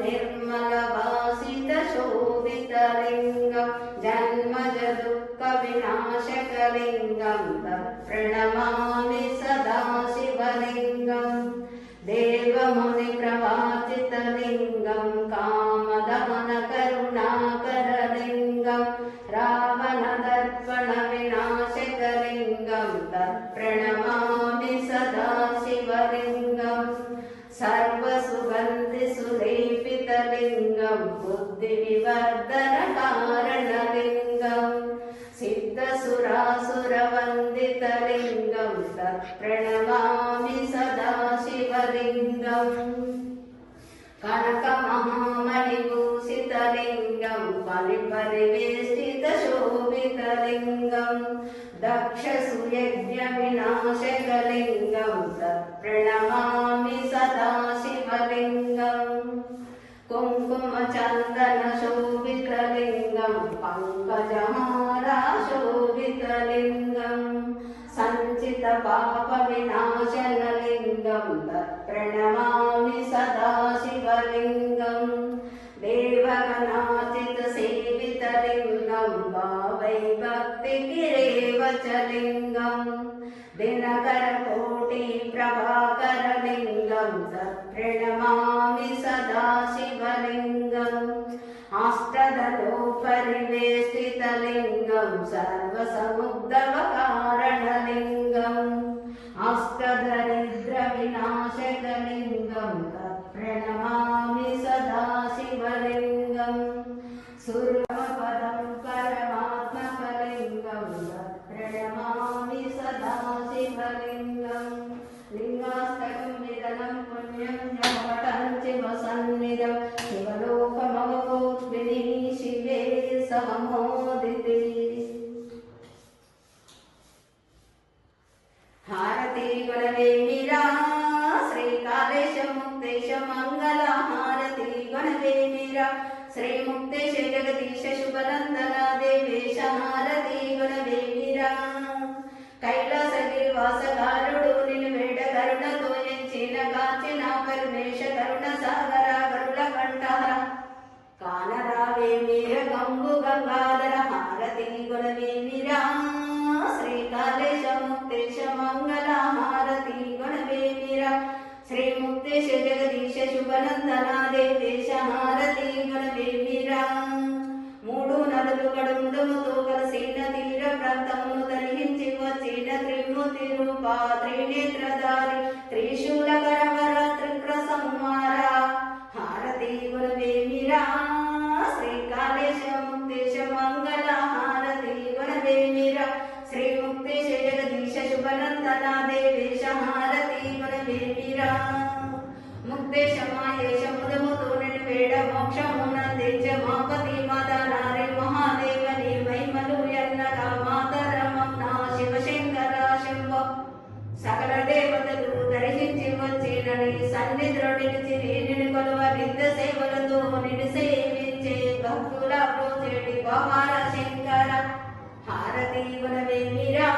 निर्मलभासितशोभितलिङ्गं जन्मजदुःखविनाशकलिङ्गं तत्प्रणमामि सदा शिवलिङ्गं देवमुनिप्रवाचितलिङ्गं कामदहनकरुणाकरलिङ्गं रावणदर्पणविनाशकलिङ्गं तत्प्रणमामि सदा शिवलिङ्गं सर्वसुगन्धिसुलेपितलिङ्गं बुद्धिविवर्धनकारणलिङ्गं सिद्धसुरासुरवन्दितलिङ्गं तत्प्रणमामि सदा शिवलिङ्गं कनकमहामणिभूषितलिङ्गं परिपरिवेष्टितशोभितलिङ्गं दक्षसुयज्ञविनाशकलिङ्गं तत्प्रणमामि सदा शिवलिङ्गं कुङ्कुमचन्दनशोभितलिङ्गं पङ्कजहारशोभितलिङ्गं सञ्चितपापविनाशनलिङ्गं तत्प्रणमामि सदा शिवलिङ्गं देवगणाचितसेवितलिङ्गं भावैभक्तिकिरेवचलिङ्गं दिनकरकोटिप्रभाकरलिङ्गं तत्प्रणमामि सदा शिवलिङ्गं अष्टदलोपरिवेष्टितलिङ्गं सर्वसमुद्भवकारणलिङ्गं अष्टदरिद्रविनाशकलिङ्गं तत्प्रणमामि सदा शिवलिङ्गं सुरपदं परमात्मकलिङ्गं तत्प्रणमामि सदा शिवलिङ्गं लिङ्गाष्टकं निधनं पुण्यं जपठं शिवसन्निधं शिवलोकमवभूद्विनी शिवे सममोदिते हारति गुणवेमिरा श्रीकालेश मुक्तेश मंगल हारति गुणवेमिरा श्रीमुक्तेश जगदीश शुभनंदना देवेश हारति गुणवेमिरा कैलासगिरिवासगारुडु निलवेड करुणतो ఎంచిన కాచిన పరమేశ కరుణ సాగర గరుడ కంఠహర కానరావేమిర గంగు గంగాధర హారతి గుణవేమిరా శ్రీకాళేశ ముక్తేశ మంగళ హారతి గుణవేమిరా శ్రీముక్తేశ జగదీశ శుభనందన దేవేశ హారతి గుణవేమిరా మూడు నదులు కడుముదముతో కలిసిన తీర ప్రాంతమును తరలించి వచ్చిన త్రిమూర్తి రూప త్రినేత్రధారి త్రిశూలకరవర త్రిపుర సంహార హారతి గుణవేమిరా శ్రీకాళేశ ముక్తేశ మంగళ హారతి గుణవేమిరా శ్రీముక్తేశ జగదీశ శుభనందన దేవేశ హారతి గుణవేమిరా ముక్తేశ మాయేశ ముదముతో వేడ మోక్షమునందించ మాపతి మదనారి మహాదేవని మహిమలు ఎన్నగ మాతరమం నా శివశంకర శంభో సకల దేవతలు దర్శించి వచ్చినని సన్నిధిలో నిలిచి నిన్ను కొలువ నిత్య సేవలతో నిన్ను సేవించే భక్తుల ప్రోచేటి బహార శంకర హారతి గుణవేమిరా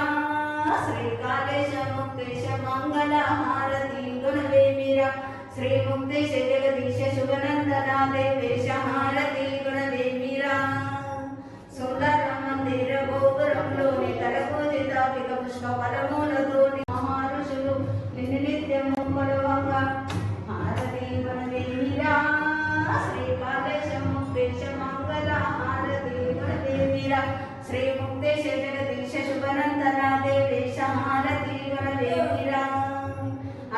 శ్రీకాళేశ ముక్తేశ మంగళ హారతి గుణవేమిరా శ్రీముక్తేశ జగదీశ శుభనందన దేవేశ హారతి గుణవేమిరా సుందర మందిర గోపురంలోని తలపూజితాపిక పుష్ప ఫలములతోని మహారుషులు నిన్ను నిత్యము కొలవంగా హారతి గుణవేమిరా శ్రీకాళేశ ముక్తేశ మంగళ హారతి గుణవేమిరా శ్రీముక్తేశ జగదీశ శుభనందన దేవేశ హారతి గుణవేమిరా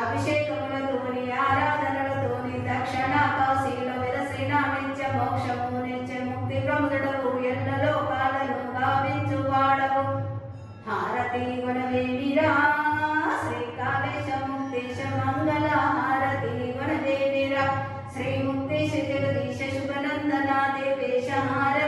అభిషేకములతోని ఆరాధనలతోని దక్షిణ కాశీలో వెలసిన నిత్య మోక్షము నిత్య ముక్తి ప్రముదుడవు ఎల్ల లోకాలను గావించు వాడవు హారతి గుణవేమిరా శ్రీకాళేశ ముక్తేశ మంగళ హారతి గుణవేమిరా శ్రీముక్తేశ జగదీశ శుభనందన దేవేశ హారతి